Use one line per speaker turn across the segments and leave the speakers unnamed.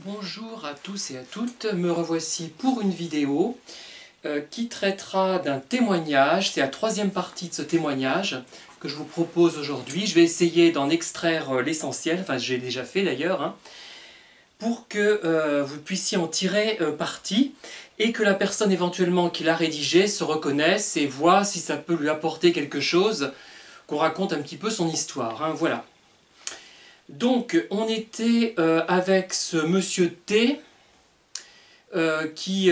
Bonjour à tous et à toutes, me revoici pour une vidéo qui traitera d'un témoignage. C'est la troisième partie de ce témoignage que je vous propose aujourd'hui. Je vais essayer d'en extraire l'essentiel, enfin j'ai déjà fait d'ailleurs, pour que vous puissiez en tirer parti et que la personne éventuellement qui l'a rédigé se reconnaisse et voit si ça peut lui apporter quelque chose, qu'on raconte un petit peu son histoire. Voilà. Donc, on était avec ce monsieur T qui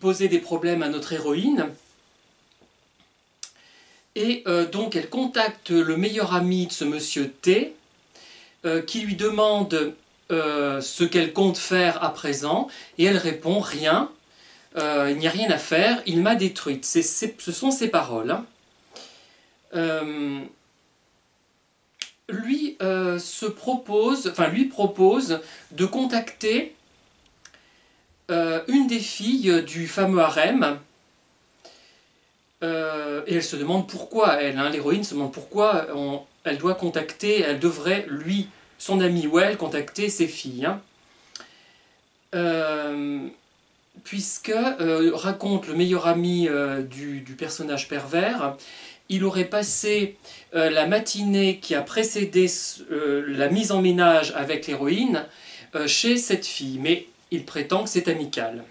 posait des problèmes à notre héroïne. Et donc, elle contacte le meilleur ami de ce monsieur T qui lui demande ce qu'elle compte faire à présent. Et elle répond rien. Il n'y a rien à faire, il m'a détruite. Ce sont ses paroles. Lui lui propose de contacter une des filles du fameux harem. Et elle se demande pourquoi, l'héroïne se demande pourquoi elle doit contacter, elle devrait, lui, son ami ou elle, contacter ses filles. Puisque, raconte le meilleur ami du personnage pervers, il aurait passé la matinée qui a précédé la mise en ménage avec l'héroïne chez cette fille, mais il prétend que c'est amical.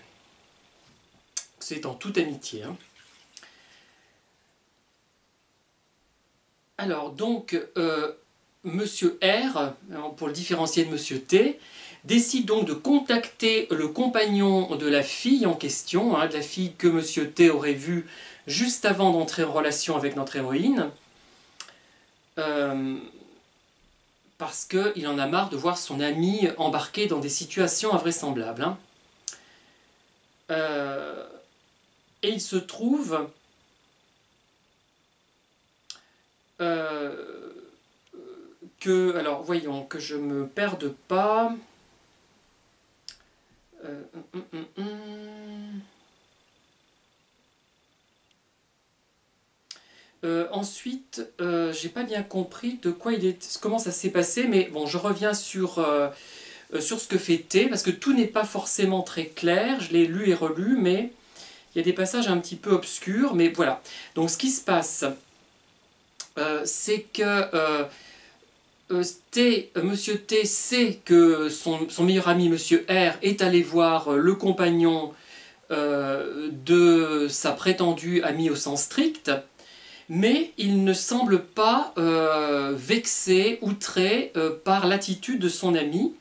C'est en toute amitié. Alors donc, Monsieur R, pour le différencier de Monsieur T, décide donc de contacter le compagnon de la fille en question, de la fille que Monsieur T aurait vue juste avant d'entrer en relation avec notre héroïne, parce qu'il en a marre de voir son ami embarqué dans des situations invraisemblables. Et il se trouve alors voyons, que je me perde pas. Ensuite, j'ai pas bien compris de quoi comment ça s'est passé, mais bon, je reviens sur ce que fait T, parce que tout n'est pas forcément très clair, je l'ai lu et relu, mais il y a des passages un petit peu obscurs, mais voilà. Donc ce qui se passe, c'est que Monsieur T sait que son meilleur ami, Monsieur R, est allé voir le compagnon de sa prétendue amie au sens strict, mais il ne semble pas vexé, outré par l'attitude de son ami.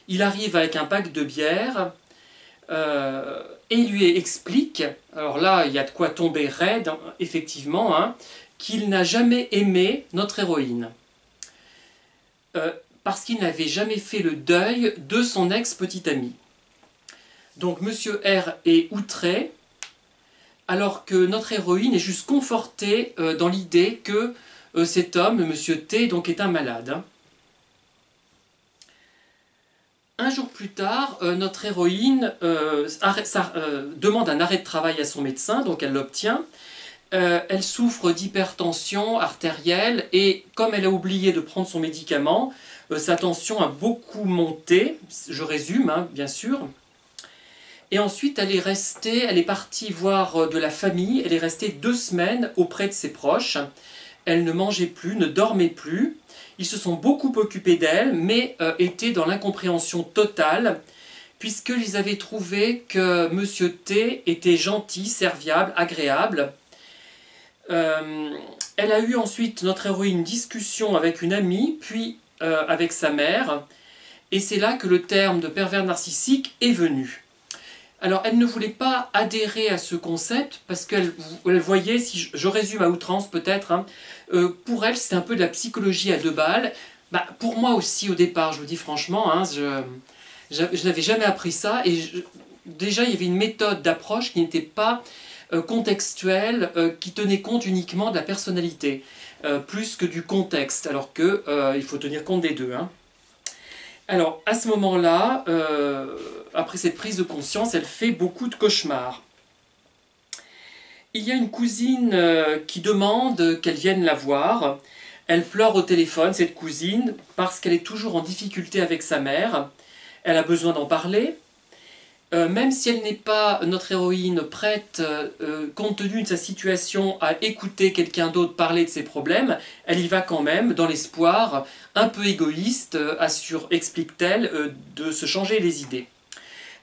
Il arrive avec un pack de bière et il lui explique, alors là il y a de quoi tomber raide, effectivement, qu'il n'a jamais aimé notre héroïne. Parce qu'il n'avait jamais fait le deuil de son ex-petite amie. Donc Monsieur R est outré, alors que notre héroïne est juste confortée dans l'idée que cet homme, Monsieur T, donc, est un malade. Un jour plus tard, notre héroïne demande un arrêt de travail à son médecin, donc elle l'obtient. Elle souffre d'hypertension artérielle et comme elle a oublié de prendre son médicament, sa tension a beaucoup monté, je résume, bien sûr. Et ensuite, elle est partie voir de la famille, elle est restée 2 semaines auprès de ses proches. Elle ne mangeait plus, ne dormait plus. Ils se sont beaucoup occupés d'elle, mais étaient dans l'incompréhension totale, puisqu'ils avaient trouvé que Monsieur T était gentil, serviable, agréable. Elle a eu ensuite, notre héroïne, une discussion avec une amie, puis avec sa mère, et c'est là que le terme de pervers narcissique est venu. Alors, elle ne voulait pas adhérer à ce concept parce qu'elle voyait, si je résume à outrance peut-être, pour elle c'était un peu de la psychologie à 2 balles. Pour moi aussi au départ, je vous dis franchement, je n'avais jamais appris ça et déjà il y avait une méthode d'approche qui n'était pas contextuelle, qui tenait compte uniquement de la personnalité, plus que du contexte, alors qu'il faut tenir compte des deux. Alors, à ce moment-là, après cette prise de conscience, elle fait beaucoup de cauchemars. Il y a une cousine qui demande qu'elle vienne la voir. Elle pleure au téléphone, cette cousine, parce qu'elle est toujours en difficulté avec sa mère. Elle a besoin d'en parler. Même si elle n'est pas, notre héroïne, prête, compte tenu de sa situation, à écouter quelqu'un d'autre parler de ses problèmes, elle y va quand même, dans l'espoir, un peu égoïste, explique-t-elle, de se changer les idées.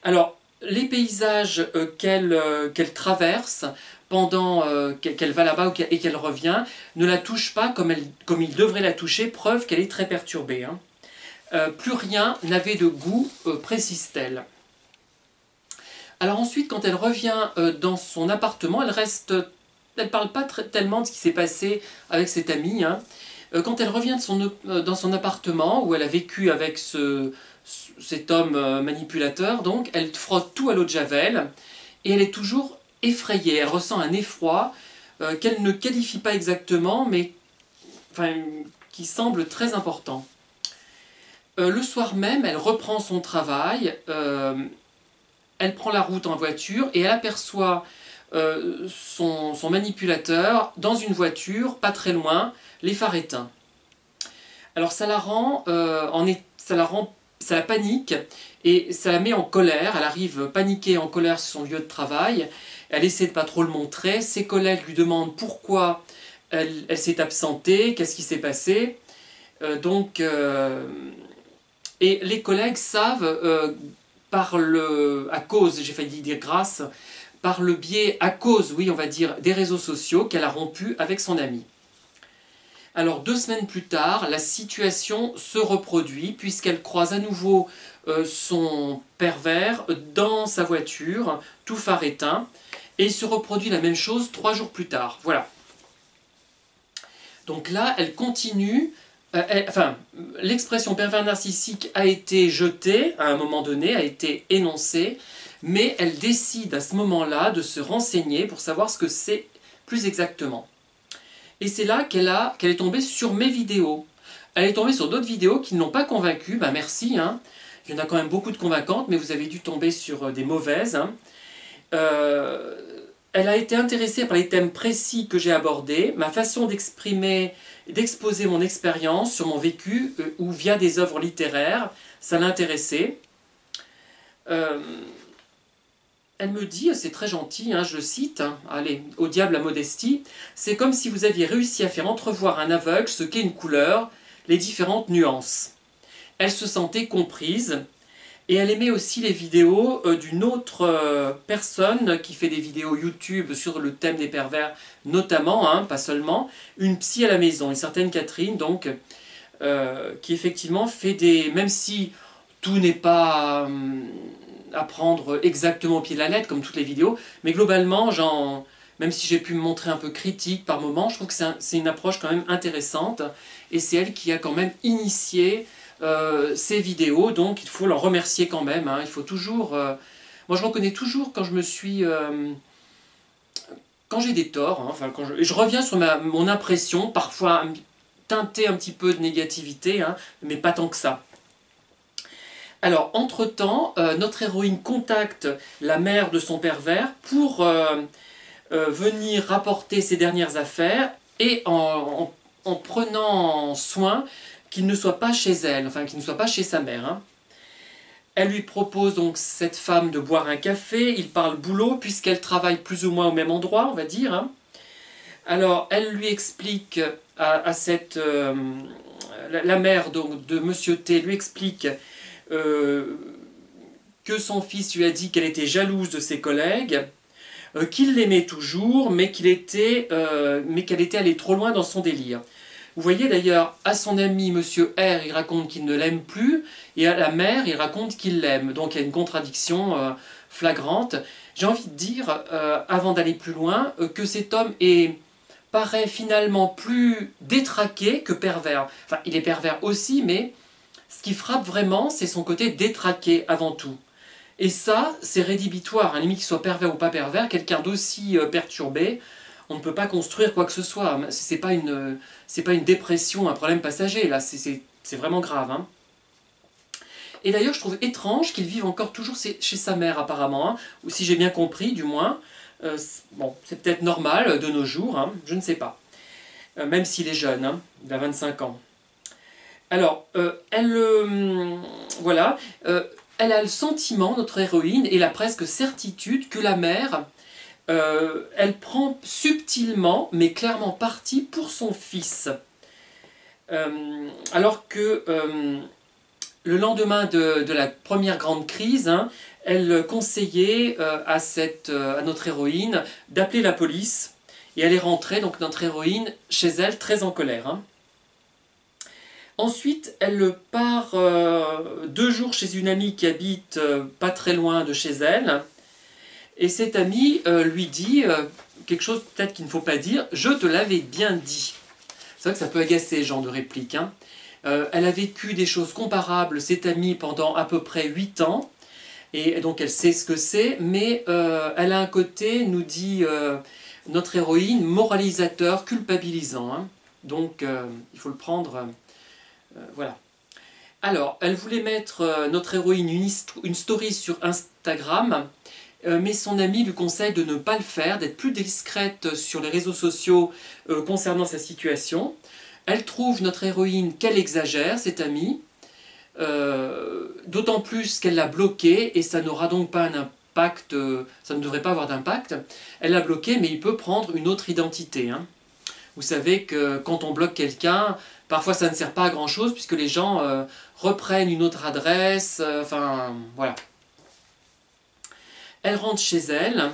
Alors, les paysages qu'elle traverse pendant qu'elle va là-bas et qu'elle revient ne la touchent pas comme il devrait la toucher, preuve qu'elle est très perturbée. Hein. Plus rien n'avait de goût, précise-t-elle. Alors ensuite, quand elle revient dans son appartement, elle parle pas tellement de ce qui s'est passé avec cette amie. Hein. Quand elle revient dans son appartement, où elle a vécu avec cet homme manipulateur, donc, elle frotte tout à l'eau de Javel, et elle est toujours effrayée. Elle ressent un effroi qu'elle ne qualifie pas exactement, mais enfin, qui semble très important. Le soir même, elle reprend son travail. Elle prend la route en voiture et elle aperçoit son manipulateur dans une voiture, pas très loin, les phares éteints. Alors ça la panique et ça la met en colère. Elle arrive paniquée, en colère sur son lieu de travail. Elle essaie de pas trop le montrer. Ses collègues lui demandent pourquoi elle s'est absentée, qu'est-ce qui s'est passé. Et les collègues savent à cause, j'ai failli dire grâce, par le biais, à cause, oui, on va dire, des réseaux sociaux, qu'elle a rompu avec son ami. Alors 2 semaines plus tard, la situation se reproduit puisqu'elle croise à nouveau son pervers dans sa voiture, tout phare éteint, et il se reproduit la même chose 3 jours plus tard. Voilà. Donc là, elle continue. L'expression pervers narcissique a été jetée à un moment donné, a été énoncée, mais elle décide à ce moment-là de se renseigner pour savoir ce que c'est plus exactement. Et c'est là qu'elle est tombée sur mes vidéos. Elle est tombée sur d'autres vidéos qui ne l'ont pas convaincue. Ben merci, hein. Il y en a quand même beaucoup de convaincantes, mais vous avez dû tomber sur des mauvaises. Hein. Elle a été intéressée par les thèmes précis que j'ai abordés, ma façon d'exprimer, d'exposer mon expérience sur mon vécu ou via des œuvres littéraires. Ça l'a intéressée. Elle me dit, c'est très gentil, hein, je cite, hein, allez, au diable la modestie, c'est comme si vous aviez réussi à faire entrevoir à un aveugle ce qu'est une couleur, les différentes nuances. Elle se sentait comprise, et elle aimait aussi les vidéos d'une autre personne qui fait des vidéos YouTube sur le thème des pervers, notamment, hein, pas seulement, une psy à la maison, une certaine Catherine, donc, qui effectivement fait des... Même si tout n'est pas à prendre exactement au pied de la lettre, comme toutes les vidéos, mais globalement, même si j'ai pu me montrer un peu critique par moments, je trouve que c'est une approche quand même intéressante, et c'est elle qui a quand même initié ces vidéos, donc il faut l'en remercier quand même. Hein. Il faut toujours... moi je reconnais toujours quand je me suis... quand j'ai des torts, hein, enfin, je reviens sur mon impression, parfois teintée un petit peu de négativité, hein, mais pas tant que ça. Alors, entre-temps, notre héroïne contacte la mère de son pervers pour venir rapporter ses dernières affaires et en prenant soin qu'il ne soit pas chez elle, enfin qu'il ne soit pas chez sa mère. Hein. Elle lui propose donc, cette femme, de boire un café. Il parle boulot puisqu'elle travaille plus ou moins au même endroit, on va dire. Hein. Alors, elle lui explique la mère donc, de Monsieur T lui explique que son fils lui a dit qu'elle était jalouse de ses collègues, qu'il l'aimait toujours, mais qu'elle était allée trop loin dans son délire. Vous voyez d'ailleurs, à son ami Monsieur R, il raconte qu'il ne l'aime plus, et à la mère, il raconte qu'il l'aime. Donc il y a une contradiction flagrante. J'ai envie de dire, avant d'aller plus loin, que cet homme paraît finalement plus détraqué que pervers. Enfin, il est pervers aussi, mais ce qui frappe vraiment, c'est son côté détraqué avant tout. Et ça, c'est rédhibitoire. Un limite qu'il soit pervers ou pas pervers, quelqu'un d'aussi perturbé, on ne peut pas construire quoi que ce soit. C'est pas une dépression, un problème passager, là, c'est vraiment grave. Hein. Et d'ailleurs, je trouve étrange qu'il vive encore toujours chez sa mère, apparemment, hein, ou si j'ai bien compris, du moins. Bon, c'est peut-être normal de nos jours, hein, je ne sais pas. même s'il est jeune, hein, il a 25 ans. Alors, voilà, elle a le sentiment, notre héroïne, et la presque certitude que la mère, elle prend subtilement, mais clairement parti pour son fils. Alors que le lendemain de la première grande crise, hein, elle conseillait à notre héroïne d'appeler la police, et elle est rentrée, donc notre héroïne, chez elle, très en colère. Hein. Ensuite, elle part 2 jours chez une amie qui habite pas très loin de chez elle. Et cette amie lui dit quelque chose peut-être qu'il ne faut pas dire. Je te l'avais bien dit. C'est vrai que ça peut agacer ce genre de réplique. Hein. Elle a vécu des choses comparables, cette amie, pendant à peu près 8 ans. Et donc elle sait ce que c'est. Mais elle a un côté, nous dit notre héroïne, moralisateur, culpabilisant. Hein. Donc il faut le prendre... voilà. Alors, elle voulait mettre notre héroïne une story sur Instagram, mais son amie lui conseille de ne pas le faire, d'être plus discrète sur les réseaux sociaux concernant sa situation. Elle trouve notre héroïne qu'elle exagère, cette amie, d'autant plus qu'elle l'a bloquée, et ça n'aura donc pas un impact, ça ne devrait pas avoir d'impact. Elle l'a bloqué, mais il peut prendre une autre identité. Hein. Vous savez que quand on bloque quelqu'un, parfois ça ne sert pas à grand chose puisque les gens reprennent une autre adresse, enfin voilà. Elle rentre chez elle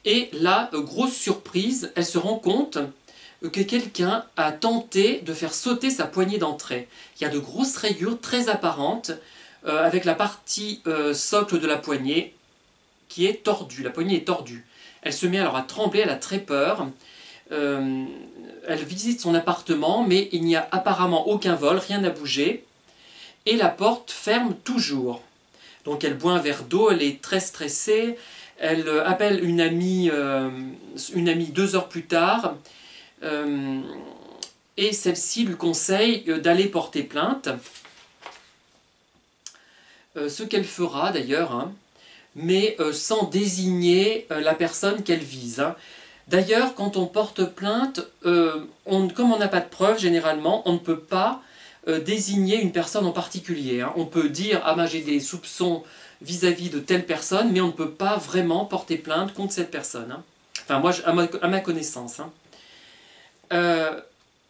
et là, grosse surprise, elle se rend compte que quelqu'un a tenté de faire sauter sa poignée d'entrée. Il y a de grosses rayures très apparentes avec la partie socle de la poignée qui est tordue, la poignée est tordue. Elle se met alors à trembler, elle a très peur. Elle visite son appartement, mais il n'y a apparemment aucun vol, rien n'a bougé, et la porte ferme toujours. Donc elle boit un verre d'eau, elle est très stressée, elle appelle une amie 2 heures plus tard, et celle-ci lui conseille d'aller porter plainte, ce qu'elle fera d'ailleurs, hein, mais sans désigner la personne qu'elle vise. Hein. D'ailleurs, quand on porte plainte, comme on n'a pas de preuves, généralement, on ne peut pas désigner une personne en particulier. Hein. On peut dire « Ah ben j'ai des soupçons vis-à-vis de telle personne », mais on ne peut pas vraiment porter plainte contre cette personne. Hein. Enfin, moi, à ma connaissance. Hein.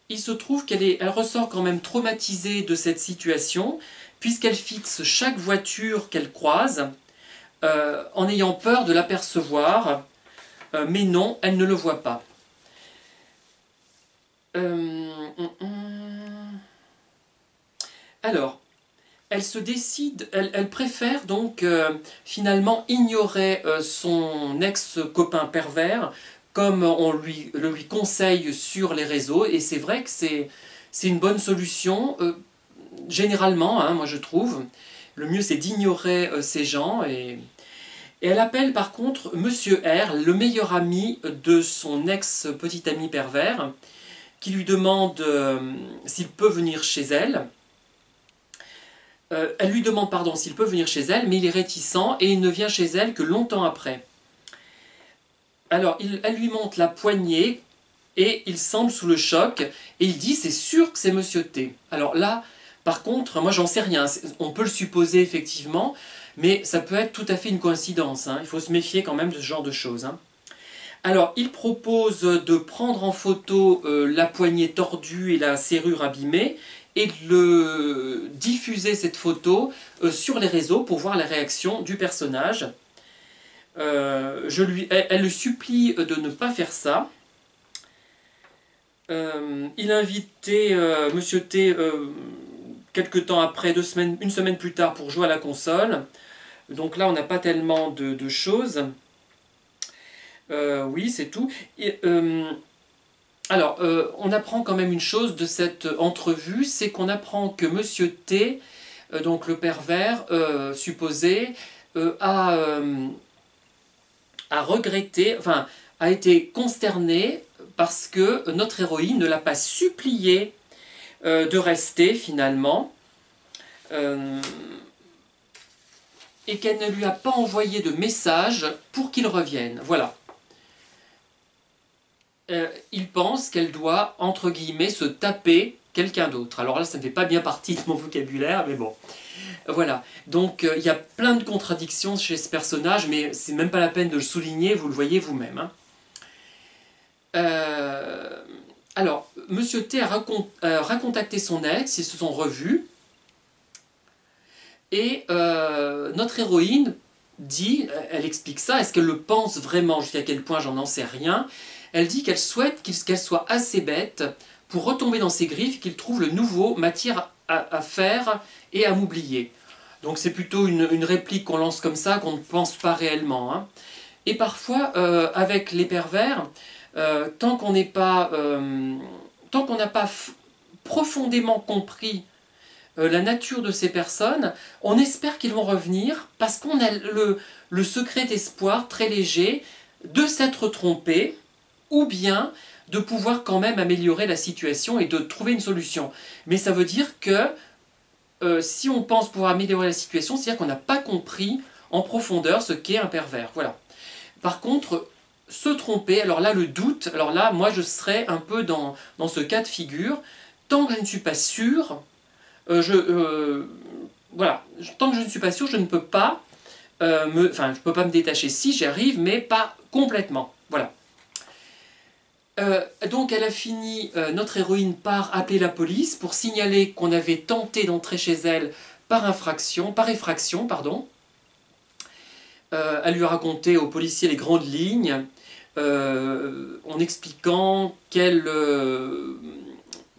Il se trouve elle ressort quand même traumatisée de cette situation, puisqu'elle fixe chaque voiture qu'elle croise, en ayant peur de l'apercevoir, mais non, elle ne le voit pas. Alors, elle se décide, elle préfère donc finalement ignorer son ex-copain pervers, comme on le lui conseille sur les réseaux, et c'est vrai que c'est une bonne solution, généralement, hein, moi je trouve. Le mieux c'est d'ignorer ces gens, et elle appelle par contre Monsieur R, le meilleur ami de son ex-petit ami pervers, qui lui demande s'il peut venir chez elle. Elle lui demande pardon s'il peut venir chez elle, mais il est réticent et il ne vient chez elle que longtemps après. Alors elle lui montre la poignée et il semble sous le choc et il dit c'est sûr que c'est Monsieur T. Alors là, par contre, moi j'en sais rien, on peut le supposer effectivement, mais ça peut être tout à fait une coïncidence, hein. Il faut se méfier quand même de ce genre de choses. Hein. Alors, il propose de prendre en photo la poignée tordue et la serrure abîmée et de diffuser cette photo sur les réseaux pour voir les réactions du personnage. Elle le supplie de ne pas faire ça. Il a invité Monsieur T quelque temps après, une semaine plus tard, pour jouer à la console. Donc là, on n'a pas tellement de choses. Oui, c'est tout. Et, alors, on apprend quand même une chose de cette entrevue, c'est qu'on apprend que Monsieur T, donc le pervers supposé, a regretté, enfin, a été consterné parce que notre héroïne ne l'a pas supplié de rester finalement, et qu'elle ne lui a pas envoyé de message pour qu'il revienne. Voilà. il pense qu'elle doit, entre guillemets, se taper quelqu'un d'autre. Alors là, ça ne fait pas bien partie de mon vocabulaire, mais bon. Voilà. Donc, il y a plein de contradictions chez ce personnage, mais c'est même pas la peine de le souligner, vous le voyez vous-même. Hein. Alors, Monsieur T a recontacté son ex, ils se sont revus, et notre héroïne dit, elle explique ça, est-ce qu'elle le pense vraiment, jusqu'à quel point j'en sais rien. Elle dit qu'elle souhaite qu'elle soit assez bête pour retomber dans ses griffes et qu'il trouve le nouveau matière à faire et à m'oublier. Donc c'est plutôt une réplique qu'on lance comme ça, qu'on ne pense pas réellement. Hein. Et parfois, avec les pervers, tant qu'on n'a pas profondément compris la nature de ces personnes, on espère qu'ils vont revenir parce qu'on a le secret d'espoir très léger de s'être trompé ou bien de pouvoir quand même améliorer la situation et de trouver une solution. Mais ça veut dire que si on pense pouvoir améliorer la situation, c'est-à-dire qu'on n'a pas compris en profondeur ce qu'est un pervers. Voilà. Par contre, se tromper, alors là le doute, alors là moi je serais un peu dans ce cas de figure, tant que je ne suis pas sûr, voilà, tant que je ne suis pas sûr, je ne peux pas je peux pas me détacher. Si j'y arrive, mais pas complètement. Voilà. Donc elle a fini, notre héroïne, par appeler la police pour signaler qu'on avait tenté d'entrer chez elle par effraction, pardon. Elle lui a raconté au policier les grandes lignes, en expliquant qu'elle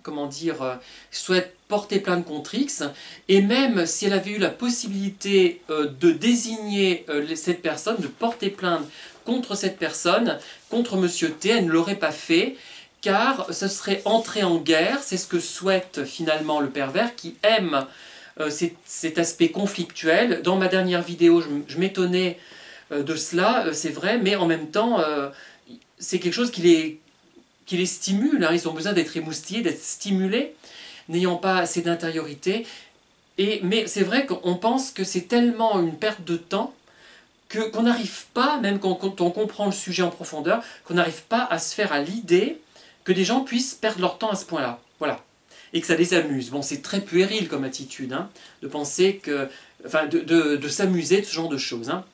comment dire, souhaite porter plainte contre X, et même si elle avait eu la possibilité de désigner cette personne, de porter plainte contre cette personne, contre Monsieur T, elle ne l'aurait pas fait, car ce serait entrer en guerre, c'est ce que souhaite finalement le pervers, qui aime cet aspect conflictuel. Dans ma dernière vidéo, je m'étonnais de cela, c'est vrai, mais en même temps, c'est quelque chose qui les stimule, hein. Ils ont besoin d'être émoustillés, d'être stimulés, n'ayant pas assez d'intériorité. Mais c'est vrai qu'on pense que c'est tellement une perte de temps qu'on n'arrive pas, même quand on comprend le sujet en profondeur, qu'on n'arrive pas à se faire à l'idée que des gens puissent perdre leur temps à ce point-là. Voilà. Et que ça les amuse. Bon, c'est très puéril comme attitude, hein, de penser que... Enfin, de s'amuser de ce genre de choses. Hein.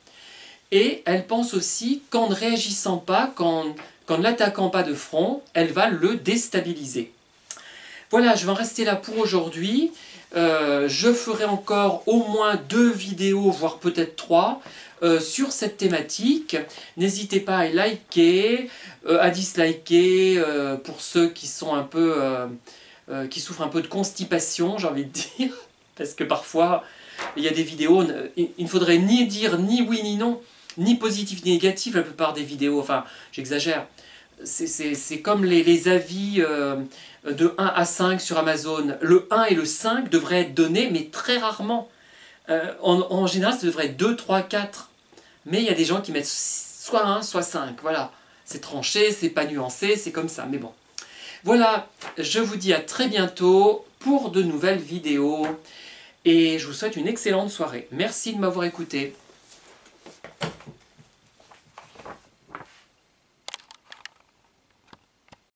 Et elle pense aussi qu'en ne réagissant pas, qu'en ne l'attaquant pas de front, elle va le déstabiliser. Voilà, je vais en rester là pour aujourd'hui. Je ferai encore au moins 2 vidéos, voire peut-être 3, sur cette thématique. N'hésitez pas à liker, à disliker, pour ceux qui sont un peu, qui souffrent un peu de constipation, j'ai envie de dire. Parce que parfois, il y a des vidéos, il ne faudrait ni dire ni oui ni non, ni positif ni négatif la plupart des vidéos, enfin j'exagère. C'est comme les avis de 1 à 5 sur Amazon. Le 1 et le 5 devraient être donnés, mais très rarement. En général, ça devrait être 2, 3, 4. Mais il y a des gens qui mettent soit 1, soit 5. Voilà. C'est tranché, c'est pas nuancé, c'est comme ça. Mais bon. Voilà, je vous dis à très bientôt pour de nouvelles vidéos. Et je vous souhaite une excellente soirée. Merci de m'avoir écouté.